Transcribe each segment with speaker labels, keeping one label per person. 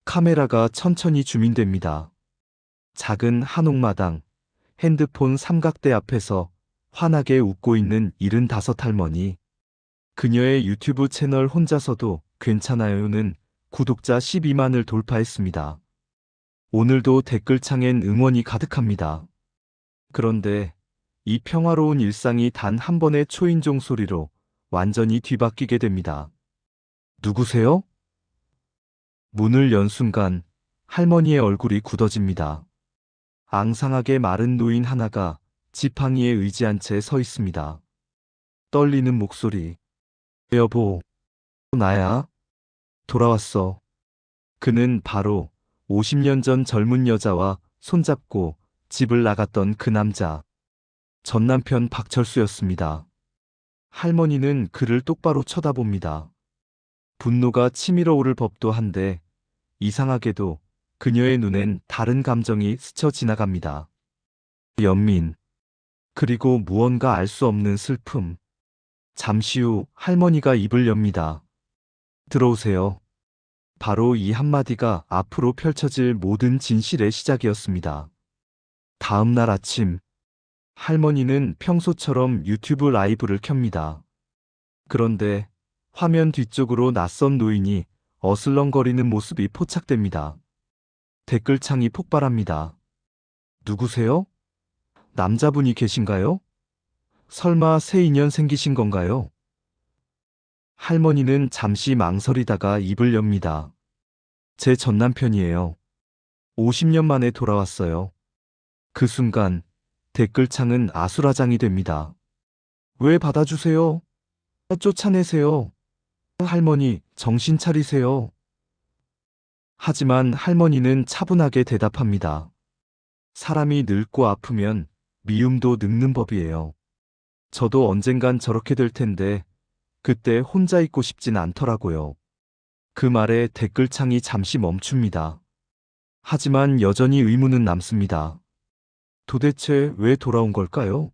Speaker 1: 카메라가 천천히 줌인됩니다. 작은 한옥마당, 핸드폰 삼각대 앞에서 환하게 웃고 있는 75 할머니. 그녀의 유튜브 채널 혼자서도 괜찮아요는 구독자 12만을 돌파했습니다. 오늘도 댓글창엔 응원이 가득합니다. 그런데 이 평화로운 일상이 단 한 번의 초인종 소리로 완전히 뒤바뀌게 됩니다. 누구세요? 문을 연 순간 할머니의 얼굴이 굳어집니다. 앙상하게 마른 노인 하나가 지팡이에 의지한 채 서 있습니다. 떨리는 목소리. 여보, 나야. 돌아왔어. 그는 바로 50년 전 젊은 여자와 손잡고 집을 나갔던 그 남자. 전 남편 박철수였습니다. 할머니는 그를 똑바로 쳐다봅니다. 분노가 치밀어 오를 법도 한데 이상하게도 그녀의 눈엔 다른 감정이 스쳐 지나갑니다. 연민. 그리고 무언가 알 수 없는 슬픔. 잠시 후 할머니가 입을 엽니다. 들어오세요. 바로 이 한마디가 앞으로 펼쳐질 모든 진실의 시작이었습니다. 다음 날 아침, 할머니는 평소처럼 유튜브 라이브를 켭니다. 그런데 화면 뒤쪽으로 낯선 노인이 어슬렁거리는 모습이 포착됩니다. 댓글창이 폭발합니다. 누구세요? 남자분이 계신가요? 설마 새 인연 생기신 건가요? 할머니는 잠시 망설이다가 입을 엽니다. 제 전남편이에요. 50년 만에 돌아왔어요. 그 순간 댓글창은 아수라장이 됩니다. 왜 받아주세요? 쫓아내세요. 할머니, 정신 차리세요. 하지만 할머니는 차분하게 대답합니다. 사람이 늙고 아프면 미움도 늙는 법이에요. 저도 언젠간 저렇게 될 텐데 그때 혼자 있고 싶진 않더라고요. 그 말에 댓글창이 잠시 멈춥니다. 하지만 여전히 의문은 남습니다. 도대체 왜 돌아온 걸까요?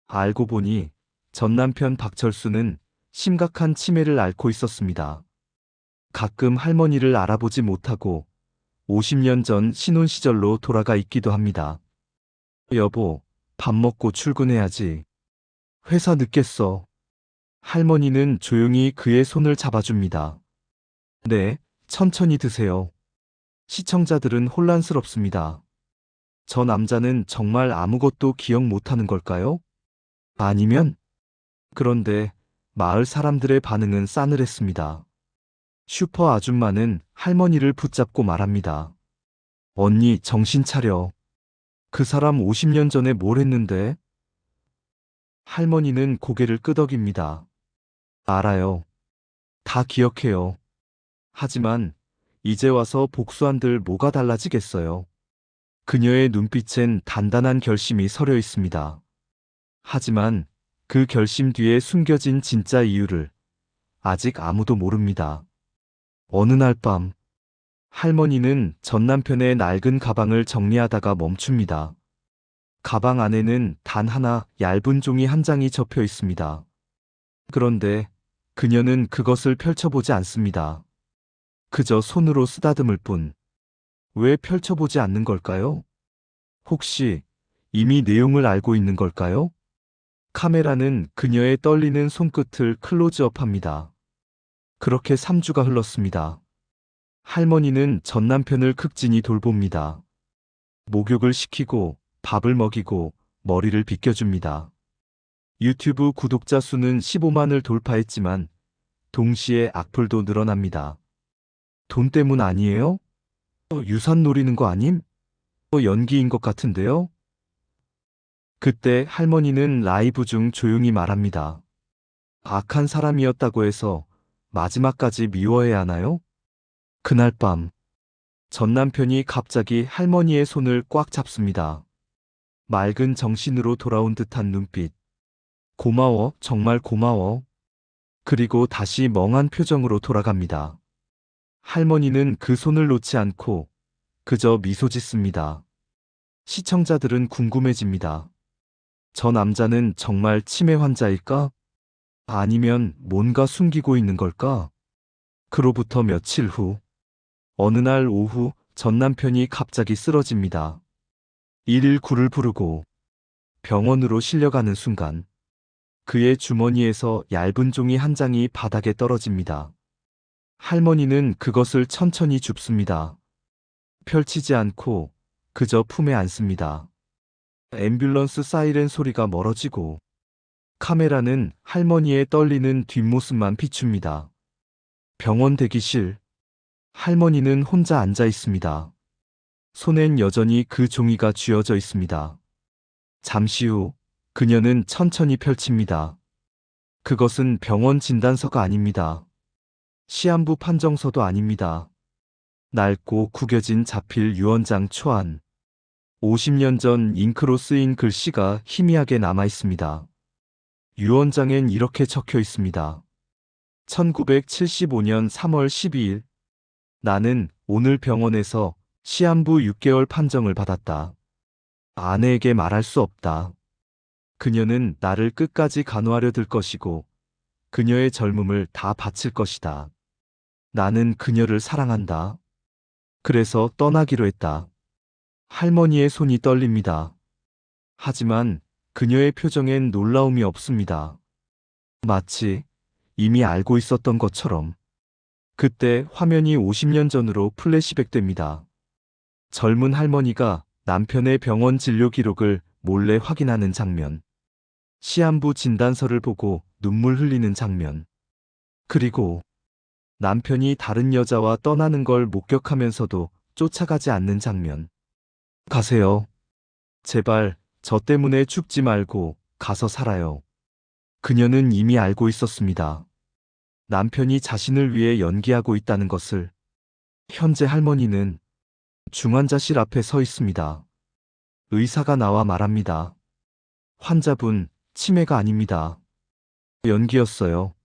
Speaker 1: 알고 보니 전 남편 박철수는 심각한 치매를 앓고 있었습니다. 가끔 할머니를 알아보지 못하고 50년 전 신혼 시절로 돌아가 있기도 합니다. 여보, 밥 먹고 출근해야지. 회사 늦겠어. 할머니는 조용히 그의 손을 잡아줍니다. 네, 천천히 드세요. 시청자들은 혼란스럽습니다. 저 남자는 정말 아무것도 기억 못하는 걸까요? 아니면? 그런데 마을 사람들의 반응은 싸늘했습니다. 슈퍼 아줌마는 할머니를 붙잡고 말합니다. 언니, 정신 차려. 그 사람 50년 전에 뭘 했는데? 할머니는 고개를 끄덕입니다. 알아요. 다 기억해요. 하지만 이제 와서 복수한들 뭐가 달라지겠어요. 그녀의 눈빛엔 단단한 결심이 서려 있습니다. 하지만 그 결심 뒤에 숨겨진 진짜 이유를 아직 아무도 모릅니다. 어느 날 밤, 할머니는 전 남편의 낡은 가방을 정리하다가 멈춥니다. 가방 안에는 단 하나 얇은 종이 한 장이 접혀 있습니다. 그런데 그녀는 그것을 펼쳐보지 않습니다. 그저 손으로 쓰다듬을 뿐. 왜 펼쳐보지 않는 걸까요? 혹시 이미 내용을 알고 있는 걸까요? 카메라는 그녀의 떨리는 손끝을 클로즈업합니다. 그렇게 3주가 흘렀습니다. 할머니는 전 남편을 극진히 돌봅니다. 목욕을 시키고 밥을 먹이고 머리를 빗겨줍니다. 유튜브 구독자 수는 15만을 돌파했지만 동시에 악플도 늘어납니다. 돈 때문 아니에요? 유산 노리는 거 아님? 연기인 것 같은데요? 그때 할머니는 라이브 중 조용히 말합니다. 악한 사람이었다고 해서 마지막까지 미워해야 하나요? 그날 밤, 전 남편이 갑자기 할머니의 손을 꽉 잡습니다. 맑은 정신으로 돌아온 듯한 눈빛. 고마워, 정말 고마워. 그리고 다시 멍한 표정으로 돌아갑니다. 할머니는 그 손을 놓지 않고 그저 미소 짓습니다. 시청자들은 궁금해집니다. 저 남자는 정말 치매 환자일까? 아니면 뭔가 숨기고 있는 걸까? 그로부터 며칠 후, 어느 날 오후 전 남편이 갑자기 쓰러집니다. 119를 부르고 병원으로 실려가는 순간 그의 주머니에서 얇은 종이 한 장이 바닥에 떨어집니다. 할머니는 그것을 천천히 줍습니다. 펼치지 않고 그저 품에 안습니다. 앰뷸런스 사이렌 소리가 멀어지고 카메라는 할머니의 떨리는 뒷모습만 비춥니다. 병원 대기실. 할머니는 혼자 앉아 있습니다. 손엔 여전히 그 종이가 쥐어져 있습니다. 잠시 후 그녀는 천천히 펼칩니다. 그것은 병원 진단서가 아닙니다. 시한부 판정서도 아닙니다. 낡고 구겨진 자필 유언장 초안. 50년 전 잉크로 쓰인 글씨가 희미하게 남아 있습니다. 유언장엔 이렇게 적혀 있습니다. 1975년 3월 12일. 나는 오늘 병원에서 시한부 6개월 판정을 받았다. 아내에게 말할 수 없다. 그녀는 나를 끝까지 간호하려 들 것이고 그녀의 젊음을 다 바칠 것이다. 나는 그녀를 사랑한다. 그래서 떠나기로 했다. 할머니의 손이 떨립니다. 하지만 그녀의 표정엔 놀라움이 없습니다. 마치 이미 알고 있었던 것처럼. 그때 화면이 50년 전으로 플래시백됩니다. 젊은 할머니가 남편의 병원 진료 기록을 몰래 확인하는 장면. 시한부 진단서를 보고 눈물 흘리는 장면. 그리고 남편이 다른 여자와 떠나는 걸 목격하면서도 쫓아가지 않는 장면. 가세요. 제발 저 때문에 죽지 말고 가서 살아요. 그녀는 이미 알고 있었습니다. 남편이 자신을 위해 연기하고 있다는 것을. 현재 할머니는 중환자실 앞에 서 있습니다. 의사가 나와 말합니다. 환자분, 치매가 아닙니다. 연기였어요.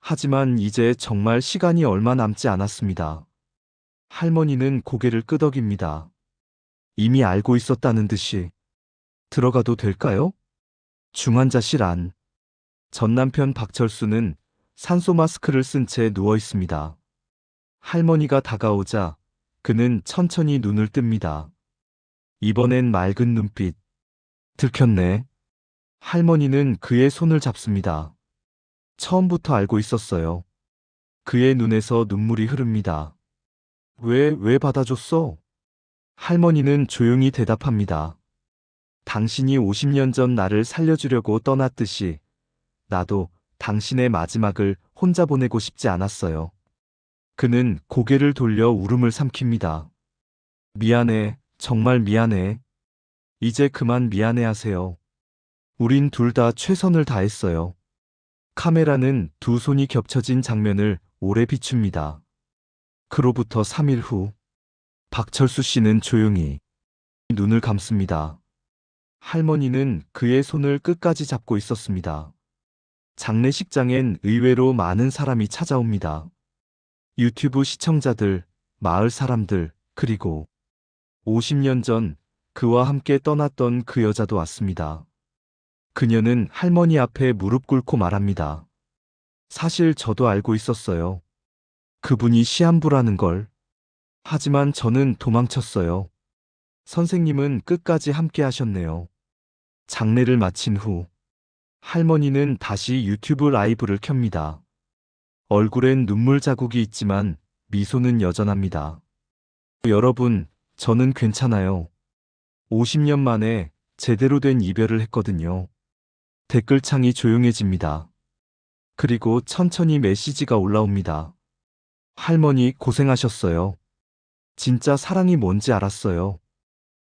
Speaker 1: 하지만 이제 정말 시간이 얼마 남지 않았습니다. 할머니는 고개를 끄덕입니다. 이미 알고 있었다는 듯이. 들어가도 될까요? 중환자실 안. 전 남편 박철수는 산소 마스크를 쓴 채 누워 있습니다. 할머니가 다가오자 그는 천천히 눈을 뜹니다. 이번엔 맑은 눈빛. 들켰네. 할머니는 그의 손을 잡습니다. 처음부터 알고 있었어요. 그의 눈에서 눈물이 흐릅니다. 왜 받아줬어? 할머니는 조용히 대답합니다. 당신이 50년 전 나를 살려주려고 떠났듯이 나도 당신의 마지막을 혼자 보내고 싶지 않았어요. 그는 고개를 돌려 울음을 삼킵니다. 미안해, 정말 미안해. 이제 그만 미안해하세요. 우린 둘 다 최선을 다했어요. 카메라는 두 손이 겹쳐진 장면을 오래 비춥니다. 그로부터 3일 후, 박철수 씨는 조용히 눈을 감습니다. 할머니는 그의 손을 끝까지 잡고 있었습니다. 장례식장엔 의외로 많은 사람이 찾아옵니다. 유튜브 시청자들, 마을 사람들, 그리고 50년 전 그와 함께 떠났던 그 여자도 왔습니다. 그녀는 할머니 앞에 무릎 꿇고 말합니다. 사실 저도 알고 있었어요. 그분이 시한부라는 걸. 하지만 저는 도망쳤어요. 선생님은 끝까지 함께 하셨네요. 장례를 마친 후 할머니는 다시 유튜브 라이브를 켭니다. 얼굴엔 눈물 자국이 있지만 미소는 여전합니다. 여러분, 저는 괜찮아요. 50년 만에 제대로 된 이별을 했거든요. 댓글창이 조용해집니다. 그리고 천천히 메시지가 올라옵니다. 할머니 고생하셨어요. 진짜 사랑이 뭔지 알았어요.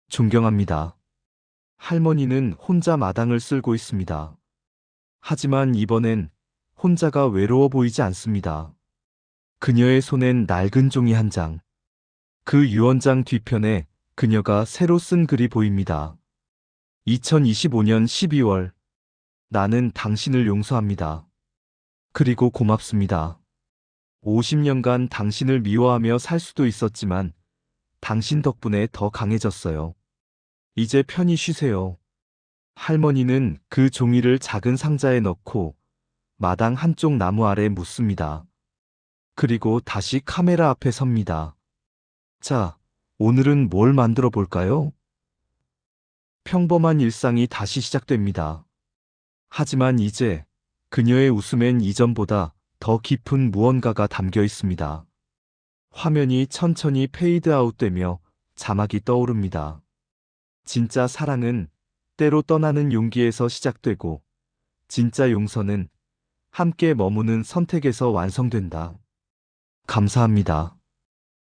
Speaker 1: 존경합니다. 할머니는 혼자 마당을 쓸고 있습니다. 하지만 이번엔 혼자가 외로워 보이지 않습니다. 그녀의 손엔 낡은 종이 한 장. 그 유언장 뒤편에 그녀가 새로 쓴 글이 보입니다. 2025년 12월. 나는 당신을 용서합니다. 그리고 고맙습니다. 50년간 당신을 미워하며 살 수도 있었지만 당신 덕분에 더 강해졌어요. 이제 편히 쉬세요. 할머니는 그 종이를 작은 상자에 넣고 마당 한쪽 나무 아래 묻습니다. 그리고 다시 카메라 앞에 섭니다. 자, 오늘은 뭘 만들어 볼까요? 평범한 일상이 다시 시작됩니다. 하지만 이제 그녀의 웃음엔 이전보다 더 깊은 무언가가 담겨 있습니다. 화면이 천천히 페이드 아웃되며 자막이 떠오릅니다. 진짜 사랑은 때로 떠나는 용기에서 시작되고, 진짜 용서는 함께 머무는 선택에서 완성된다. 감사합니다.